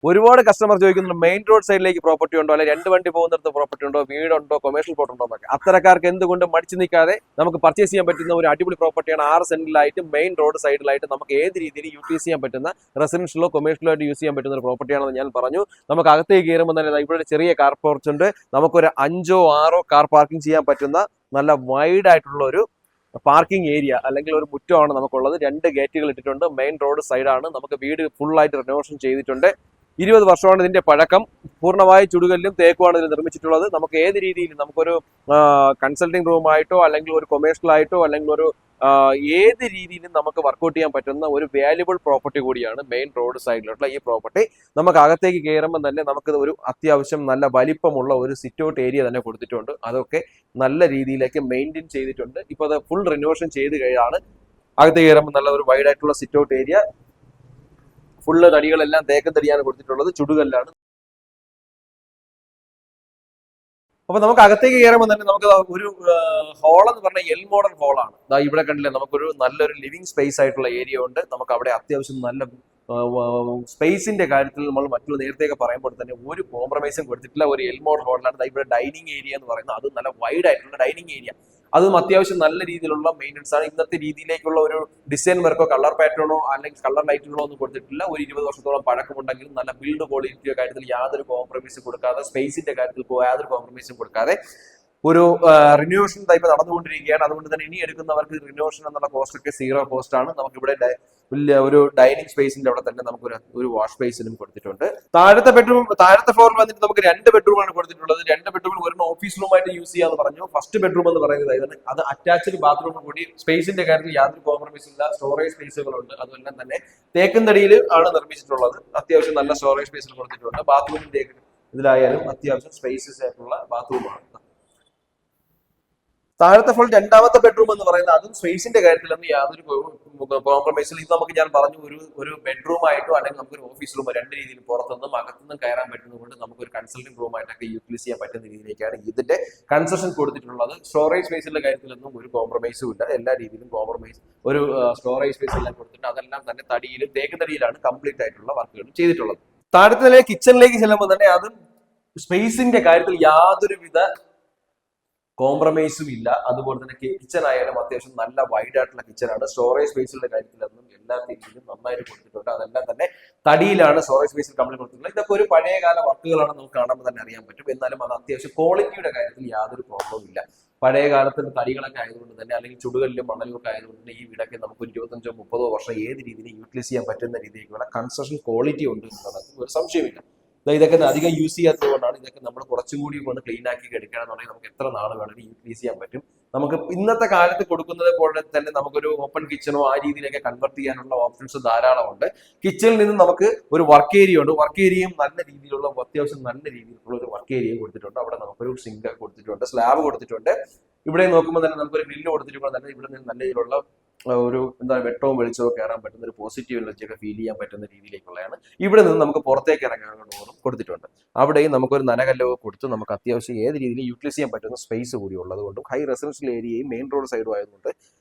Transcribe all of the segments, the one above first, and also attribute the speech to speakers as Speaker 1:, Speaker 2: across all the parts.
Speaker 1: ഒരുപാട് കസ്റ്റമർ ചോദിക്കുന്നുണ്ട് main road സൈഡിലേക്ക് പ്രോപ്പർട്ടി ഉണ്ടോ, അല്ലെങ്കിൽ 2 വണ്ടി പോകുന്നിടത്ത് പ്രോപ്പർട്ടി ഉണ്ടോ, വീടുണ്ടോ, കൊമേഴ്ഷ്യൽ പ്ലോട്ട് ഉണ്ടോ എന്നൊക്കെ. അത്തരക്കാർക്ക് എന്തുകൊണ്ട് മടിച്ചു നിൽക്കാതെ നമുക്ക് പർച്ചേസ് ചെയ്യാൻ പറ്റുന്ന ഒരു അടിപൊളി പ്രോപ്പർട്ടിയാണ്. 6 സെന്റിലായിട്ട് മെയിൻ റോഡ് സൈഡിലായിട്ട് നമുക്ക് ഏത് രീതിയിൽ യൂട്ടിലൈസ് ചെയ്യാൻ പറ്റുന്ന റെസിഡൻഷ്യലോ കൊമേഴ്ഷ്യലോ ആയിട്ട് യൂസ് ചെയ്യാൻ പറ്റുന്ന ഒരു പ്രോപ്പർട്ടിയാണെന്ന് ഞാൻ പറഞ്ഞു. നമുക്ക് അകത്തേക്ക് കയറുമ്പോൾ തന്നെ ഇവിടെ ചെറിയ കാർ പോർച്ച് ഉണ്ട്. നമുക്കൊരു 5 or 6 കാർ പാർക്കിംഗ് ചെയ്യാൻ പറ്റുന്ന നല്ല വൈഡ് ആയിട്ടുള്ള ഒരു പാർക്കിംഗ് ഏരിയ അല്ലെങ്കിൽ ഒരു മുറ്റമാണ് നമുക്കുള്ളത്. 2 ഗേറ്റുകൾ ഇട്ടിട്ടുണ്ട്. മെയിൻ റോഡ് സൈഡാണ്. നമുക്ക് വീട് ഫുൾ ആയിട്ട് റിനോവേഷൻ ചെയ്തിട്ടുണ്ട്. 20 വർഷമാണ് ഇതിന്റെ പഴക്കം. പൂർണ്ണമായി ചുടുകല്ലും തേക്കുമാണ് ഇതിൽ നിർമ്മിച്ചിട്ടുള്ളത്. നമുക്ക് ഏത് രീതിയിൽ നമുക്കൊരു കൺസൾട്ടിംഗ് റൂമായിട്ടോ അല്ലെങ്കിൽ ഒരു കൊമേഴ്ഷ്യൽ ആയിട്ടോ അല്ലെങ്കിൽ ഒരു ഏത് രീതിയിലും നമുക്ക് വർക്ക്ഔട്ട് ചെയ്യാൻ പറ്റുന്ന ഒരു വാല്യുബിൾ പ്രോപ്പർട്ടി കൂടിയാണ് മെയിൻ റോഡ് സൈഡിലുള്ള ഈ പ്രോപ്പർട്ടി. നമുക്ക് അകത്തേക്ക് കയറുമ്പോൾ തന്നെ നമുക്ക് ഒരു അത്യാവശ്യം നല്ല വലിപ്പമുള്ള ഒരു സിറ്റ് ഔട്ട് ഏരിയ തന്നെ കൊടുത്തിട്ടുണ്ട്. അതൊക്കെ നല്ല രീതിയിലേക്ക് മെയിൻറ്റെയിൻ ചെയ്തിട്ടുണ്ട്. ഇപ്പോൾ അത് ഫുൾ റിനോവേഷൻ ചെയ്ത് കഴിയാണ്. അകത്തേക്ക് കയറുമ്പോൾ നല്ല ഒരു വൈഡ് ആയിട്ടുള്ള സിറ്റ് ഔട്ട് ഏരിയ. ഫുള്ള് തടികളെല്ലാം തേക്കൻ തടിയാണ് കൊടുത്തിട്ടുള്ളത്, ചുടുകല്ലാണ്. അപ്പൊ നമുക്ക് അകത്തേക്ക് കയറുമ്പോൾ തന്നെ നമുക്ക് ഒരു ഹോൾ എന്ന് പറഞ്ഞാൽ എൽ മോഡൽ ഹോളാണ്. ഇവിടെ കണ്ടില്ലേ, നമുക്കൊരു നല്ലൊരു ലിവിങ് സ്പേസ് ആയിട്ടുള്ള ഏരിയ ഉണ്ട്. നമുക്ക് അവിടെ അത്യാവശ്യം നല്ല സ്പേസിന്റെ കാര്യത്തിൽ നമ്മൾ മറ്റുള്ള നേരത്തെയൊക്കെ പറയുമ്പോൾ തന്നെ ഒരു കോംപ്രമൈസും കൊടുത്തിട്ടില്ല. ഒരു എൽ മോഡൽ ഹോളാണ്. ഇവിടെ ഡൈനിങ് ഏരിയ എന്ന് പറയുന്നത് അത് നല്ല വൈഡ് ആയിട്ടുള്ള ഡൈനിങ് ഏരിയ. അതും അത്യാവശ്യം നല്ല രീതിയിലുള്ള മെയിൻ്റെനൻസ് ആണ്. ഇന്നത്തെ രീതിയിലേക്കുള്ള ഒരു ഡിസൈൻ വർക്കോ കളർ പാറ്റേണോ അല്ലെങ്കിൽ കളർ ലൈറ്റുകളോ ഒന്നും കൊടുത്തിട്ടില്ല. ഒരു 20 വർഷത്തോളം പഴക്കമുണ്ടെങ്കിലും നല്ല ബിൽഡ് ക്വാളിറ്റിയുടെ കാര്യത്തിൽ യാതൊരു കോംപ്രമൈസും കൊടുക്കാതെ, സ്പേസിന്റെ കാര്യത്തിൽ യാതൊരു കോംപ്രമൈസും കൊടുക്കാതെ ഒരു റിന്യൂവേഷൻ ടൈപ്പ് നടന്നുകൊണ്ടിരിക്കുകയാണ്. അതുകൊണ്ട് തന്നെ ഇനി എടുക്കുന്നവർക്ക് റിന്യൂവേഷൻ എന്നുള്ള കോസ്റ്റ് ഒക്കെ 0 കോസ്റ്റ് ആണ്. നമുക്കിവിടെ ഒരു ഡൈനിങ് സ്പേസിന്റെ അവിടെ തന്നെ നമുക്ക് ഒരു വാഷ് സ്പേസിനും കൊടുത്തിട്ടുണ്ട്. താഴത്തെ ഫ്ലോറിൽ വന്നിട്ട് നമുക്ക് 2 ബെഡ്റൂമാണ് കൊടുത്തിട്ടുള്ളത്. 2 ബെഡ്റൂമിൽ ഒരു ഓഫീസ് റൂമായിട്ട് യൂസ് ചെയ്യാന്ന് പറഞ്ഞു. ഫസ്റ്റ് ബെഡ്റൂം എന്ന് പറയുന്നത് അത് അറ്റാച്ച്ഡ് ബാത്റൂം കൂടി. സ്പേസിന്റെ കാര്യത്തിൽ യാതൊരു കോംപ്രമൈസ് ഇല്ല. സ്റ്റോറേജ് സ്പേസുകളുണ്ട്. അതെല്ലാം തന്നെ തേക്കൻ തടിയിൽ ആണ് നിർമ്മിച്ചിട്ടുള്ളത്. അത്യാവശ്യം നല്ല സ്റ്റോറേജ് സ്പേസിൽ കൊടുത്തിട്ടുണ്ട്. ബാത്റൂമിന്റെ ഇതിലായാലും അത്യാവശ്യം സ്പേസസ് ആയിട്ടുള്ള ബാത്റൂമാണ്. താഴത്തെ ഫ്ലോർ 2ാമത്തെ ബെഡ്റൂം എന്ന് പറയുന്നത് അതും സ്പേസിന്റെ കാര്യത്തിലൊന്നും യാതൊരു കോംപ്രമൈസിൽ. ഇത് നമുക്ക് ഞാൻ പറഞ്ഞു ഒരു ബെഡ്റൂം ആയിട്ടോ അല്ലെങ്കിൽ നമുക്കൊരു ഓഫീസ് റൂം 2 രീതിയിൽ പുറത്തുനിന്നും അകത്തുനിന്നും കയറാൻ പറ്റുന്നതുകൊണ്ട് നമുക്കൊരു കൺസൾട്ടിംഗ് റൂം ആയിട്ടൊക്കെ യൂട്ടിലൈസ് ചെയ്യാൻ പറ്റുന്ന രീതിയിലേക്കാണ് ഇതിന്റെ കൺസെഷൻ കൊടുത്തിട്ടുള്ളത്. സ്റ്റോറേജ് സ്പേസിന്റെ കാര്യത്തിലൊന്നും ഒരു കോംപ്രമൈസും ഇല്ല. എല്ലാ രീതിയിലും ഒരു സ്റ്റോറേജ് സ്പേസ് എല്ലാം കൊടുത്തിട്ടുണ്ട്. അതെല്ലാം തന്നെ തടിയിലും തേക്കുതടിയിലാണ് കംപ്ലീറ്റ് ആയിട്ടുള്ള വർക്കുകൾ ചെയ്തിട്ടുള്ളത്. താഴത്തെ നിലയിൽ കിച്ചണിലേക്ക് ചെല്ലുമ്പോൾ തന്നെ അതും സ്പേസിന്റെ കാര്യത്തിൽ യാതൊരുവിധ കോംപ്രമൈസും ഇല്ല. അതുപോലെ തന്നെ കിച്ചൺ ആയാലും അത്യാവശ്യം നല്ല വൈഡ് ആയിട്ടുള്ള കിച്ചണാണ്. സ്റ്റോറേജ് സ്പേസിന്റെ കാര്യത്തിലൊന്നും എല്ലാ രീതിയിലും നന്നായിട്ട് കൊടുത്തിട്ടുണ്ട്. അതെല്ലാം തന്നെ തടിയിലാണ് സ്റ്റോറേജ് സ്പേസിൽ കംപ്ലീറ്റ് കൊടുത്തിട്ടുള്ളത്. ഇതൊക്കെ ഒരു പഴയകാല വർക്കുകളാണ് നമുക്ക് കാണുമ്പോൾ തന്നെ അറിയാൻ പറ്റും. എന്നാലും അത് അത്യാവശ്യം ക്വാളിറ്റിയുടെ കാര്യത്തിൽ യാതൊരു പ്രോബ്ലവും ഇല്ല. പഴയ കാലത്തിന്റെ തടികളൊക്കെ ആയതുകൊണ്ട് തന്നെ അല്ലെങ്കിൽ ചുടുകല്ലും മണലും ഒക്കെ ആയതുകൊണ്ട് തന്നെ ഈ വീടൊക്കെ നമുക്ക് 25-30 വർഷം ഏത് രീതിയിൽ യൂട്ടിലൈസ് ചെയ്യാൻ പറ്റുന്ന രീതിയിലുള്ള കൺസ്ട്രക്ഷൻ ക്വാളിറ്റി ഉണ്ട് എന്നുള്ളത് ഒരു സംശയമില്ല. ഇതൊക്കെ അധികം യൂസ് ചെയ്യാത്തത് കൊണ്ടാണ്. ഇതൊക്കെ നമ്മൾ കുറച്ചും കൂടി ഒന്ന് ക്ലീൻ ആക്കി എടുക്കുകയാണെന്നുണ്ടെങ്കിൽ നമുക്ക് എത്ര നാൾ വേണമെങ്കിൽ യൂട്ടിലൈസ് ചെയ്യാൻ പറ്റും. നമുക്ക് ഇന്നത്തെ കാലത്ത് കൊടുക്കുന്നത് പോലെ തന്നെ നമുക്കൊരു ഓപ്പൺ കിച്ചണോ ആ രീതിയിലൊക്കെ കൺവെർട്ട് ചെയ്യാനുള്ള ഓപ്ഷൻസ് ധാരാളമുണ്ട്. കിച്ചണിൽ നിന്ന് നമുക്ക് ഒരു വർക്ക് ഏരിയ ഉണ്ട്. വർക്ക് ഏരിയയും നല്ല രീതിയിലുള്ള അത്യാവശ്യം നല്ല രീതിയിലുള്ള ഒരു വർക്ക് ഏരിയ കൊടുത്തിട്ടുണ്ട്. അവിടെ നമുക്കൊരു സിങ്ക് കൊടുത്തിട്ടുണ്ട്, സ്ലാബ് കൊടുത്തിട്ടുണ്ട്. ഇവിടെ നോക്കുമ്പോൾ തന്നെ നമുക്കൊരു ഗ്രില്ല് കൊടുത്തിട്ടുണ്ട്. തന്നെ ഇവിടെ നിന്ന് നല്ല രീതിയിലുള്ള ഒരു വെട്ടവും വെളിച്ചവും കയറാൻ പറ്റുന്ന ഒരു പോസിറ്റീവ് എനർജിയൊക്കെ ഫീൽ ചെയ്യാൻ പറ്റുന്ന രീതിയിലേക്കുള്ളതാണ്. ഇവിടെ നിന്ന് നമുക്ക് പുറത്തേക്ക് ഇറങ്ങാനുള്ള ഡോറും കൊടുത്തിട്ടുണ്ട്. അവിടെയും നമുക്കൊരു നനകല്ലൊക്കെ കൊടുത്ത് നമുക്ക് അത്യാവശ്യം ഏത് രീതിയിൽ യൂട്ടിലൈസ് ചെയ്യാൻ പറ്റുന്ന സ്പേസ് കൂടി ഉള്ളത് കൊണ്ടും ഹൈ റെസിഡൻഷ്യൽ ഏരിയയും മെയിൻ റോഡ് സൈഡും ആയതുകൊണ്ട്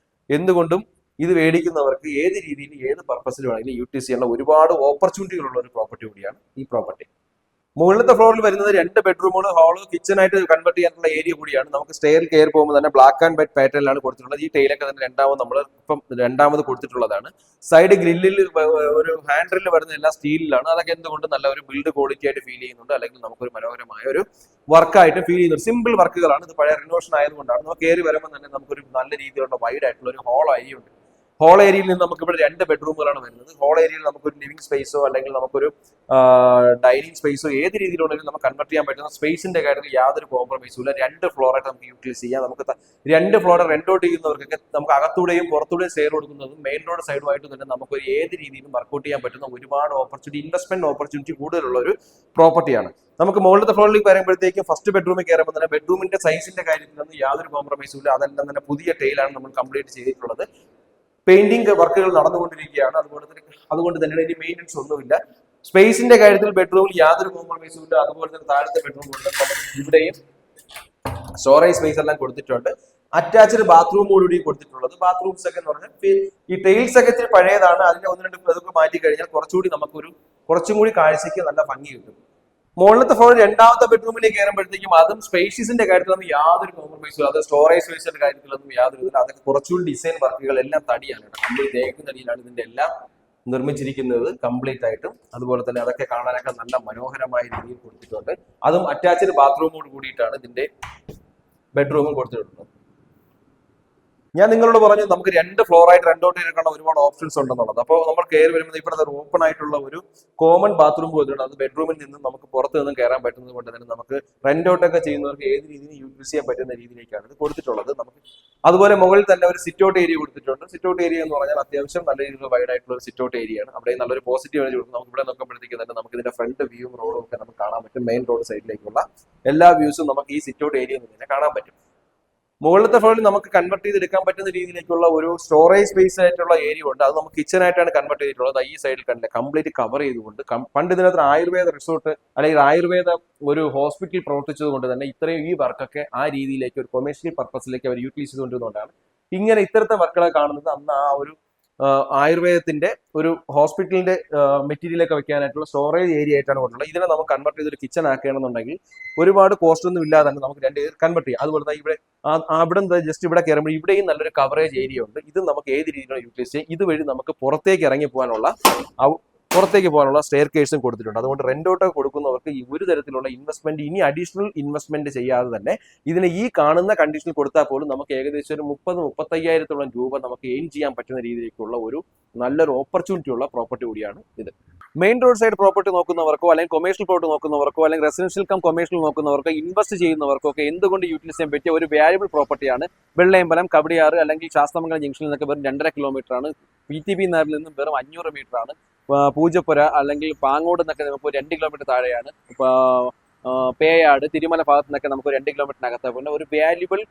Speaker 1: എന്തുകൊണ്ടും ഇത് മേടിക്കുന്നവർക്ക് ഏത് രീതിയിൽ ഏത് പർപ്പസിൽ വേണമെങ്കിലും യൂട്ടിലൈസ് ചെയ്യാനുള്ള ഒരുപാട് ഓപ്പർച്യൂണിറ്റികളുള്ള ഒരു പ്രോപ്പർട്ടി കൂടിയാണ് ഈ പ്രോപ്പർട്ടി. മുകളിലത്തെ ഫ്ലോറിൽ വരുന്നത് 2 ബെഡ്റൂമുകൾ, ഹാള്, കിച്ചണായിട്ട് കൺവെർട്ട് ചെയ്യാനുള്ള ഏരിയ കൂടിയാണ്. നമുക്ക് സ്റ്റെയർ കയറി പോകുമ്പോൾ തന്നെ ബ്ലാക്ക് ആൻഡ് വൈറ്റ് പാറ്റേണിലാണ് കൊടുത്തിട്ടുള്ളത്. ഈ ടൈലൊക്കെ തന്നെ രണ്ടാമത് കൊടുത്തിട്ടുള്ളതാണ്. സൈഡ് ഗ്രില്ലിൽ ഒരു ഹാൻഡിൽ വരുന്ന എല്ലാം സ്റ്റീലിലാണ്. അതൊക്കെ എന്തുകൊണ്ട് നല്ല ഒരു ബിൽഡ് ക്വാളിറ്റി ആയിട്ട് ഫീൽ ചെയ്യുന്നുണ്ട്. അല്ലെങ്കിൽ നമുക്കൊരു മനോഹരമായ ഒരു വർക്കായിട്ട് ഫീൽ ചെയ്യുന്നുണ്ട്. സിമ്പിൾ വർക്കുകളാണ്. ഇത് പഴയ റിനോവേഷൻ ആയതുകൊണ്ടാണ്. നമുക്ക് കയറി വരുമ്പോൾ തന്നെ നമുക്കൊരു നല്ല രീതിയിലുള്ള വൈഡ് ആയിട്ടുള്ള ഒരു ഹാൾ ഏരിയ ഉണ്ട്. ഹോൾ ഏരിയയിൽ നിന്ന് നമുക്ക് ഇവിടെ 2 ബെഡ്റൂമുകളാണ് വരുന്നത്. ഹോൾ ഏരിയയിൽ നമുക്കൊരു ലിവിംഗ് സ്പേസോ അല്ലെങ്കിൽ നമുക്കൊരു ഡൈനിങ് സ്പേസോ ഏത് രീതിയിലുണ്ടെങ്കിലും നമുക്ക് കൺവെർട്ട് ചെയ്യാൻ പറ്റുന്ന സ്പേസിന്റെ കാര്യത്തിൽ യാതൊരു കോംപ്രമൈസും ഇല്ല. 2 ഫ്ലോറായിട്ട് നമുക്ക് യൂട്ടിലൈസ് ചെയ്യാം. നമുക്ക് 2 ഫ്ലോർ റെന്റ് ഔട്ട് ചെയ്യുന്നവർക്കൊക്കെ നമുക്ക് അകത്തൂടെയും പുറത്തൂടെയും ഷെയർ കൊടുക്കുന്നതും മെയിൻ റോഡ് സൈഡുമായിട്ട് തന്നെ നമുക്ക് ഏത് രീതിയിലും വർക്ക്ഔട്ട് ചെയ്യാൻ പറ്റുന്ന ഒരുപാട് ഇൻവെസ്റ്റ്മെന്റ് ഓപ്പർച്യൂണിറ്റി കൂടുതലുള്ള ഒരു പ്രോപ്പർട്ടിയാണ്. നമുക്ക് മുകളിലത്തെ ഫ്ലോറിലേക്ക് വരുമ്പോഴത്തേക്കും ഫസ്റ്റ് ബെഡ്റൂമിൽ കയറുമ്പോൾ തന്നെ ബെഡ്റൂമിന്റെ സൈസിന്റെ കാര്യത്തിലൊന്നും യാതൊരു കോംപ്രമൈസും ഇല്ല. അതെല്ലാം തന്നെ പുതിയ ടൈലാണ് നമ്മൾ കംപ്ലീറ്റ് ചെയ്തിട്ടുള്ളത്. പെയിന്റിംഗ് വർക്കുകൾ നടന്നുകൊണ്ടിരിക്കുകയാണ്. അതുകൊണ്ട് തന്നെ ഇനി മെയിൻ്റെനൻസ് ഒന്നുമില്ല. സ്പേസിന്റെ കാര്യത്തിൽ ബെഡ്റൂമിൽ യാതൊരു കോംപ്രമൈസും ഇല്ല. അതുപോലെ തന്നെ താഴത്തെ ബെഡ്റൂമുണ്ട്. ഇവിടെയും സ്റ്റോറേജ് സ്പേസ് എല്ലാം കൊടുത്തിട്ടുണ്ട്. അറ്റാച്ച്ഡ് ബാത്റൂമോടുകൂടി കൊടുത്തിട്ടുള്ളത്. ബാത്റൂംസ് ഒക്കെ എന്ന് പറഞ്ഞാൽ ഈ ടൈൽസ് ഒക്കെ ഇത്തിരി പഴയതാണ്. അതിന്റെ 1-2 പതൊക്കെ മാറ്റി കഴിഞ്ഞാൽ കുറച്ചുകൂടി നമുക്കൊരു കുറച്ചും കൂടി കാഴ്ചയ്ക്ക് നല്ല ഭംഗി കിട്ടും. മുകളിലത്തെ ഫ്ലോർ രണ്ടാമത്തെ ബെഡ്റൂമിലേക്ക് കയറുമ്പോഴത്തേക്കും അതും സ്പേഷ്യസിന്റെ കാര്യത്തിലൊന്നും യാതൊരു കോംപ്രമൈസും, അത് സ്റ്റോറേജ് സ്പേസിന്റെ കാര്യത്തിലൊന്നും യാതൊരു ഇതില്ല. അതൊക്കെ കുറച്ചുകൂടി ഡിസൈൻ വർക്കുകൾ എല്ലാം തടിയാണ്, കംപ്ലീറ്റ് തേക്ക് തടിയിലാണ് ഇതിന്റെ എല്ലാം നിർമ്മിച്ചിരിക്കുന്നത് കംപ്ലീറ്റ് ആയിട്ടും. അതുപോലെ തന്നെ അതൊക്കെ കാണാനൊക്കെ നല്ല മനോഹരമായ രീതിയിൽ കൊടുത്തിട്ടുണ്ട്. അതും അറ്റാച്ച്ഡ് ബാത്റൂമോട് കൂടിയിട്ടാണ് ഇതിന്റെ ബെഡ്റൂമും കൊടുത്തിട്ടുള്ളത്. ഞാൻ നിങ്ങളോട് പറഞ്ഞു നമുക്ക് 2 ഫ്ലോറായിട്ട് രണ്ടോട്ട് ഇരിക്കുന്ന ഒരുപാട് ഓപ്ഷൻസ് ഉണ്ടെന്നുള്ളത്. അപ്പോൾ നമ്മൾ കയറി വരുമ്പോൾ ഇവിടെ ഒരു ഓപ്പൺ ആയിട്ടുള്ള ഒരു കോമൺ ബാത്റൂം കൊടുത്തിട്ടുണ്ട്. അത് ബെഡ്റൂമിൽ നിന്നും നമുക്ക് പുറത്ത് നിന്നും കയറാൻ പറ്റുന്നത് കൊണ്ട് തന്നെ നമുക്ക് റെന്റ് ഔട്ടൊക്കെ ചെയ്യുന്നവർക്ക് ഏത് രീതിയിൽ യൂസ് ചെയ്യാൻ പറ്റുന്ന രീതിയിലേക്കാണ് ഇത് കൊടുത്തിട്ടുള്ളത്. നമുക്ക് അതുപോലെ മുകളിൽ തന്നെ ഒരു സിറ്റ് ഔട്ട് ഏരിയ കൊടുത്തിട്ടുണ്ട്. സിറ്റ് ഔട്ട് ഏരിയ എന്ന് പറഞ്ഞാൽ അത്യാവശ്യം നല്ല രീതിയിൽ വൈഡ് ആയിട്ടുള്ള ഒരു സിറ്റ് ഔട്ട് ഏരിയ ആണ്. അവിടെ നല്ലൊരു പോസിറ്റീവ് എനർജി കൊടുക്കും. നമുക്ക് ഇവിടെ നോക്കുമ്പോഴത്തേക്ക് തന്നെ നമുക്ക് ഇതിന്റെ ഫ്രണ്ട് വ്യൂവും റോഡും ഒക്കെ നമുക്ക് കാണാൻ പറ്റും. മെയിൻ റോഡ് സൈഡിലേക്കുള്ള എല്ലാ വ്യൂസും നമുക്ക് ഈ സിറ്റ് ഔട്ട് ഏരിയയിൽ നിന്ന് തന്നെ കാണാൻ പറ്റും. മുകളിലത്തെ ഫ്ലോറിൽ നമുക്ക് കൺവെർട്ട് ചെയ്തെടുക്കാൻ പറ്റുന്ന രീതിയിലേക്കുള്ള ഒരു സ്റ്റോറേജ് സ്പേസ് ആയിട്ടുള്ള ഏരിയ ഉണ്ട്. അത് നമുക്ക് കിച്ചൺ ആയിട്ടാണ് കൺവെർട്ട് ചെയ്തിട്ടുള്ളത്. ഈ സൈഡിൽ കണ്ടില്ല, കംപ്ലീറ്റ് കവർ ചെയ്തുകൊണ്ട്. പണ്ട് ഇതിനകത്ത് ആയുർവേദ റിസോർട്ട് അല്ലെങ്കിൽ ആയുർവേദ ഒരു ഹോസ്പിറ്റൽ പ്രവർത്തിച്ചത് കൊണ്ട് തന്നെ ഇത്രയും ഈ വർക്കൊക്കെ ആ രീതിയിലേക്ക് ഒരു കൊമേഴ്ഷ്യൽ പർപ്പസിലേക്ക് അവർ യൂട്ടിലൈസ് ചെയ്തുകൊണ്ടിരുന്നതുകൊണ്ടാണ് ഇങ്ങനെ ഇത്തരത്തെ വർക്കുകളെ കാണുന്നത്. അന്ന് ആ ഒരു ആയുർവേദത്തിന്റെ ഒരു ഹോസ്പിറ്റലിന്റെ മെറ്റീരിയലൊക്കെ വെക്കാനായിട്ടുള്ള സ്റ്റോറേജ് ഏരിയ ആയിട്ടാണ് കൊണ്ടുള്ളത്. ഇതിനെ നമുക്ക് കൺവെർട്ട് ചെയ്തൊരു കിച്ചൺ ആക്കുകയാണെന്നുണ്ടെങ്കിൽ ഒരുപാട് കോസ്റ്റ് ഒന്നും ഇല്ലാതെ തന്നെ നമുക്ക് 2 കൺവെർട്ട് ചെയ്യാം. അതുപോലെ തന്നെ ഇവിടെ അവിടെ ജസ്റ്റ് ഇവിടെ കയറുമ്പോൾ ഇവിടെയും നല്ലൊരു കവറേജ് ഏരിയ ഉണ്ട്. ഇത് നമുക്ക് ഏത് രീതിയിലാണ് യൂട്ടിലൈസ് ചെയ്യാം. ഇതുവഴി നമുക്ക് പുറത്തേക്ക് ഇറങ്ങി പോകാനുള്ള സ്റ്റെയർ കേഴ്സും കൊടുത്തിട്ടുണ്ട്. അതുകൊണ്ട് റെന്റ് ഔട്ട് കൊടുക്കുന്നവർക്ക് ഈ ഒരു തരത്തിലുള്ള ഇൻവെസ്റ്റ്മെന്റ് ഇനി അഡീഷണൽ ഇൻവെസ്റ്റ്മെന്റ് ചെയ്യാതെ തന്നെ ഇതിന് ഈ കാണുന്ന കണ്ടീഷനിൽ കൊടുത്താൽ പോലും നമുക്ക് ഏകദേശം ഒരു 30-35,000 രൂപ നമുക്ക് എയിം ചെയ്യാൻ പറ്റുന്ന രീതിയിലേക്കുള്ള ഒരു നല്ലൊരു ഓപ്പർച്യൂണിറ്റി ഉള്ള പ്രോപ്പർട്ടി കൂടിയാണ് ഇത്. മെയിൻ റോഡ് സൈഡ് പ്രോപ്പർട്ടി നോക്കുന്നവർക്കോ അല്ലെങ്കിൽ കൊമേഴ്ഷ്യൽ പ്ലോട്ട് നോക്കുന്നവർക്കോ അല്ലെങ്കിൽ റെസിഡൻഷ്യൽ കം കൊമേഴ്ഷ്യൽ നോക്കുന്നവർക്കോ ഇൻവെസ്റ്റ് ചെയ്യുന്നവർക്കോ ഒക്കെ എന്തുകൊണ്ട് യൂട്ടിലൈസ് ചെയ്യാൻ പറ്റിയ ഒരു വാല്യുബിൾ പ്രോപ്പർട്ടിയാണ്. വെള്ളയമ്പലം, കവടിയാറ് അല്ലെങ്കിൽ ശാസ്താമംഗലം ജംഗ്ഷനിൽ നിന്നൊക്കെ വെറും 2.5 കിലോമീറ്റർ ആണ്. PTB നഗറിൽ നിന്നും വെറും 500 മീറ്റർ ആണ്. പൂജപ്പുര അല്ലെങ്കിൽ പാങ്ങോട് എന്നൊക്കെ നമുക്ക് 2 കിലോമീറ്റർ താഴെയാണ്. പേയാട്, തിരുമല ഭാഗത്ത് നിന്നൊക്കെ നമുക്ക് 2 കിലോമീറ്ററിനകത്ത് പോകുന്ന ഒരു വാല്യുബിൾ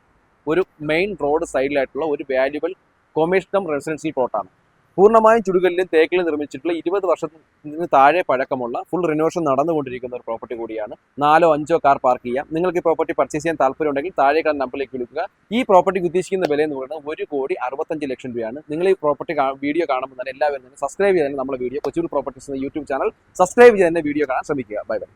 Speaker 1: ഒരു മെയിൻ റോഡ് സൈഡിലായിട്ടുള്ള ഒരു വാല്യുബിൾ കൊമേഴ്ഷ്യൽ കം റെസിഡൻഷ്യൽ പ്ലോട്ടാണ്. പൂർണ്ണമായും ചുടുകല്ലിലും തേക്കിലും നിർമ്മിച്ചിട്ടുള്ള 20 വർഷത്തിന് താഴെ പഴക്കമുള്ള ഫുൾ റിനോവേഷൻ നടന്നുകൊണ്ടിരിക്കുന്ന ഒരു പ്രോപ്പർട്ടി കൂടിയാണ്. 4-5 കാർ പാർക്ക് ചെയ്യാം. നിങ്ങൾക്ക് ഈ പ്രോപ്പർട്ടി പർച്ചേസ് ചെയ്യാൻ താല്പര്യമുണ്ടെങ്കിൽ താഴെ കാണുന്ന നമ്പറിലേക്ക് വിളിക്കുക. ഈ പ്രോപ്പർട്ടിക്ക് ഉദ്ദേശിക്കുന്ന വില എന്ന് പറയുന്നത് 1,65,00,000 രൂപയാണ്. നിങ്ങൾ ഈ പ്രോപ്പർട്ടി വീഡിയോ കാണുമ്പോൾ തന്നെ എല്ലാവരും തന്നെ സബ്സ്ക്രൈബ് ചെയ്ത് തന്നെ നമ്മുടെ വീഡിയോ കൊച്ചൂർ പ്രോപ്പർട്ടീസ് എന്ന യൂട്യൂബ് ചാനൽ സബ്സ്ക്രൈബ് ചെയ്ത് തന്നെ വീഡിയോ കാണാൻ ശ്രമിക്കുക. Bye bye.